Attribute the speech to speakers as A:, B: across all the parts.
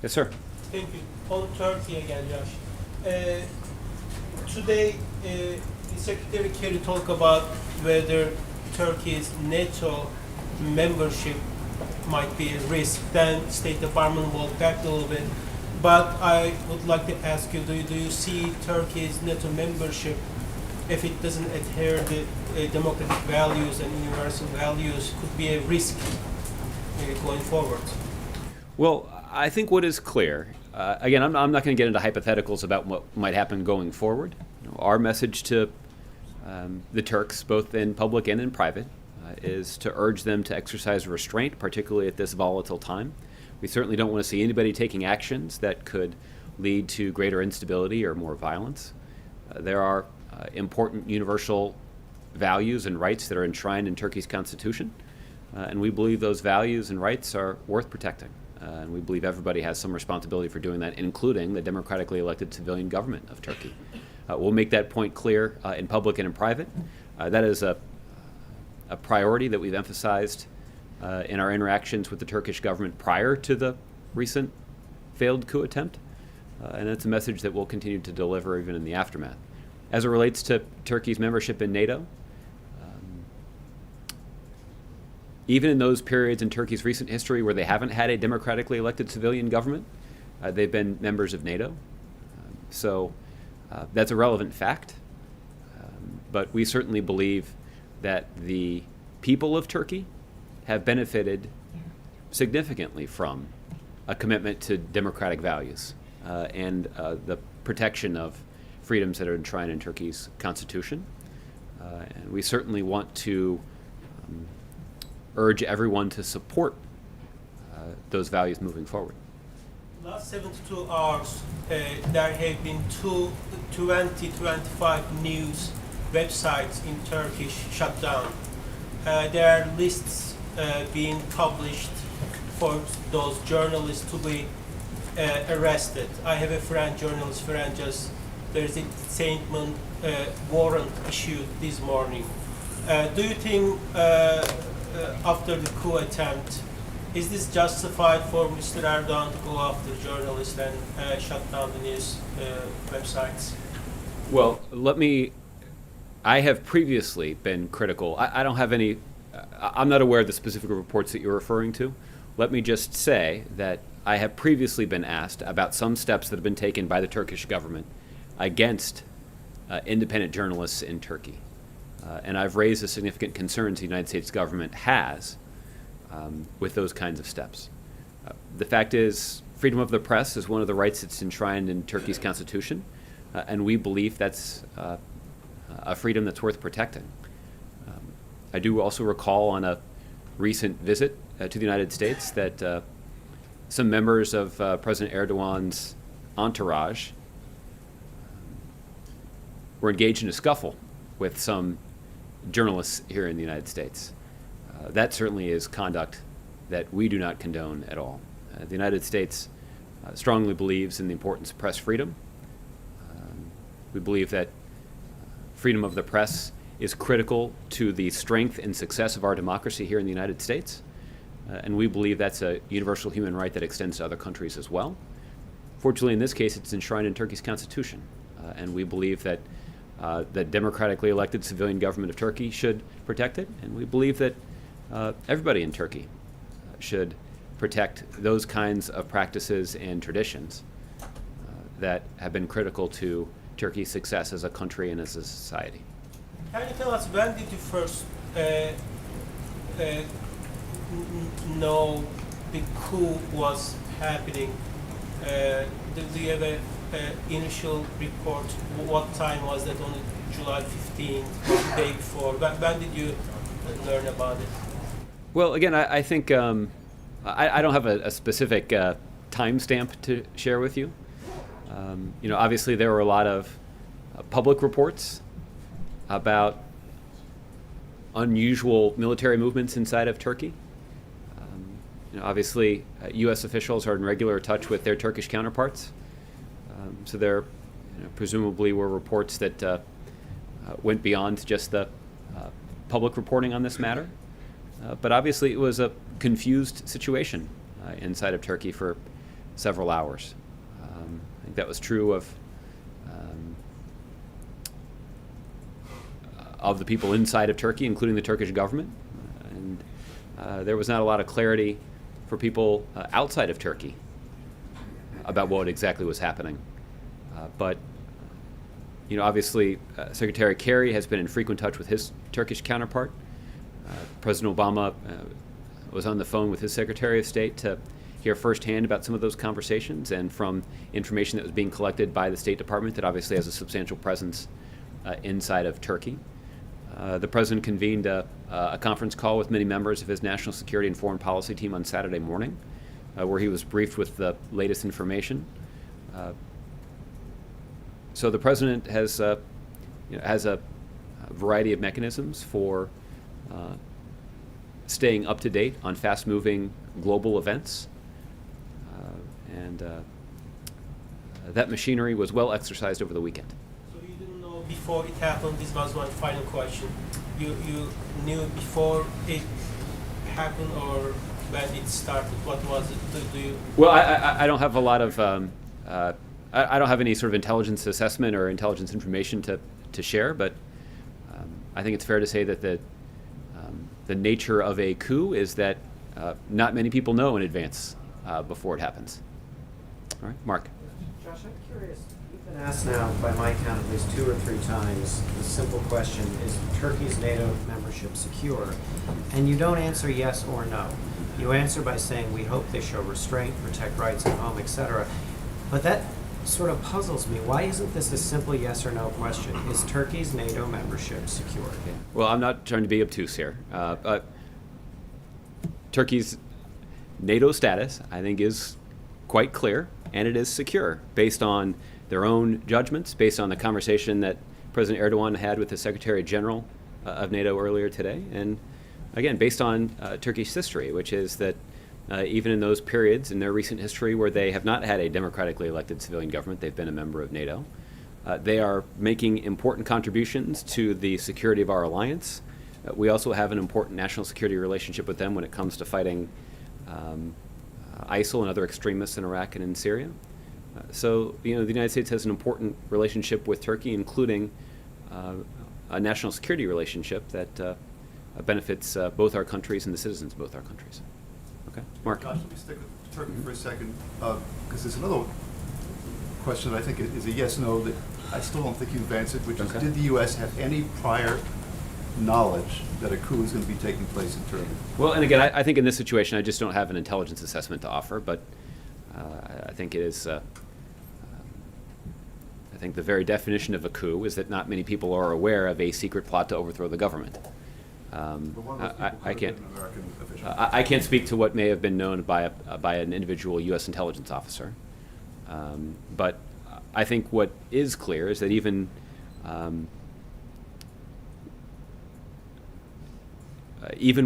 A: Yes, sir.
B: Thank you. On Turkey again, Josh. Today, the Secretary Kerry talked about whether Turkey's NATO membership might be a risk. Then State Department walked back a little bit. But I would like to ask you, do you see Turkey's NATO membership, if it doesn't adhere to democratic values and universal values, could be a risk going forward?
A: Well, I think what is clear, again, I'm not going to get into hypotheticals about what might happen going forward. Our message to the Turks, both in public and in private, is to urge them to exercise restraint, particularly at this volatile time. We certainly don't want to see anybody taking actions that could lead to greater instability or more violence. There are important universal values and rights that are enshrined in Turkey's constitution, and we believe those values and rights are worth protecting. And we believe everybody has some responsibility for doing that, including the democratically elected civilian government of Turkey. We'll make that point clear in public and in private. That is a priority that we've emphasized in our interactions with the Turkish government prior to the recent failed coup attempt. And it's a message that we'll continue to deliver even in the aftermath. As it relates to Turkey's membership in NATO, even in those periods in Turkey's recent history where they haven't had a democratically elected civilian government, they've been members of NATO. So that's a relevant fact. But we certainly believe that the people of Turkey have benefited significantly from a commitment to democratic values and the protection of freedoms that are enshrined in Turkey's constitution. And we certainly want to urge everyone to support those values moving forward.
B: Last 72 hours, there have been 25 news websites in Turkish shut down. There are lists being published for those journalists to be arrested. I have a journalist friend, just there's a statement warrant issued this morning. Do you think after the coup attempt, is this justified for Mr. Erdogan to go after journalists and shut down the news websites?
A: Well, I have previously been critical. I don't have any, I'm not aware of the specific reports that you're referring to. Let me just say that I have previously been asked about some steps that have been taken by the Turkish government against independent journalists in Turkey. And I've raised the significant concerns the United States government has with those kinds of steps. The fact is, freedom of the press is one of the rights that's enshrined in Turkey's constitution, and we believe that's a freedom that's worth protecting. I do also recall on a recent visit to the United States that some members of President Erdogan's entourage were engaged in a scuffle with some journalists here in the United States. That certainly is conduct that we do not condone at all. The United States strongly believes in the importance of press freedom. We believe that freedom of the press is critical to the strength and success of our democracy here in the United States. And we believe that's a universal human right that extends to other countries as well. Fortunately, in this case, it's enshrined in Turkey's constitution. And we believe that the democratically elected civilian government of Turkey should protect it, and we believe that everybody in Turkey should protect those kinds of practices and traditions that have been critical to Turkey's success as a country and as a society.
B: Can you tell us, when did you first know the coup was happening? Do you have an initial report? What time was that, on July 15th, or the day before? When did you learn about it?
A: Well, again, I think I don't have a specific timestamp to share with you. Obviously there were a lot of public reports about unusual military movements inside of Turkey. Obviously, U.S. officials are in regular touch with their Turkish counterparts. So there presumably were reports that went beyond just the public reporting on this matter. But obviously it was a confused situation inside of Turkey for several hours. I think that was true of the people inside of Turkey, including the Turkish government. And there was not a lot of clarity for people outside of Turkey about what exactly was happening. But obviously, Secretary Kerry has been in frequent touch with his Turkish counterpart. President Obama was on the phone with his Secretary of State to hear firsthand about some of those conversations, and from information that was being collected by the State Department that obviously has a substantial presence inside of Turkey. The President convened a conference call with many members of his national security and foreign policy team on Saturday morning, where he was briefed with the latest information. So the President has a variety of mechanisms for staying up to date on fast-moving global events, and that machinery was well exercised over the weekend.
B: So you didn't know before it happened? This was one final question. You knew before it happened, or when it started? What was it? Do you?
A: Well, I don't have a lot of I don't have any sort of intelligence assessment or intelligence information to share, but I think it's fair to say that the nature of a coup is that not many people know in advance before it happens. All right, Mark.
C: Josh, I'm curious. You've been asked now, by my count, at least 2 or 3 times, the simple question, is Turkey's NATO membership secure? And you don't answer yes or no. You answer by saying, we hope they show restraint, protect rights at home, etc. But that sort of puzzles me. Why isn't this a simple yes or no question? Is Turkey's NATO membership secure?
A: Well, I'm not trying to be obtuse here. Turkey's NATO status, I think, is quite clear, and it is secure based on their own judgments, based on the conversation that President Erdogan had with the Secretary General of NATO earlier today, and again, based on Turkish history, which is that even in those periods in their recent history where they have not had a democratically elected civilian government, they've been a member of NATO. They are making important contributions to the security of our alliance. We also have an important national security relationship with them when it comes to fighting ISIL and other extremists in Iraq and in Syria. So, the United States has an important relationship with Turkey, including a national security relationship that benefits both our countries and the citizens of both our countries. Okay, Mark.
D: Josh, let me stick with Turkey for a second, because there's another question that I think is a yes/no that I still don't think you've answered, which is, did the U.S. have any prior knowledge that a coup is going to be taking place in Turkey?
A: Well, and again, I think in this situation, I just don't have an intelligence assessment to offer, but I think it is. I think the very definition of a coup is that not many people are aware of a secret plot to overthrow the government. I can't speak to what may have been known by an individual U.S. intelligence officer, but I think what is clear is that even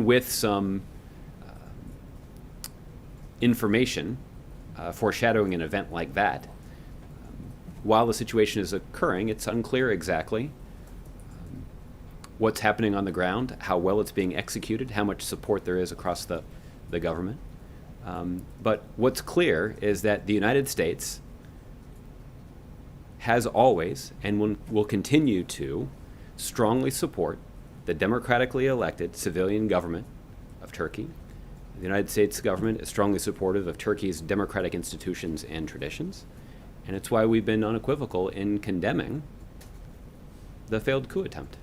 A: with some information foreshadowing an event like that, while the situation is occurring, it's unclear exactly what's happening on the ground, how well it's being executed, how much support there is across the government. But what's clear is that the United States has always and will continue to strongly support the democratically elected civilian government of Turkey. The United States government is strongly supportive of Turkey's democratic institutions and traditions, and it's why we've been unequivocal in condemning the failed coup attempt.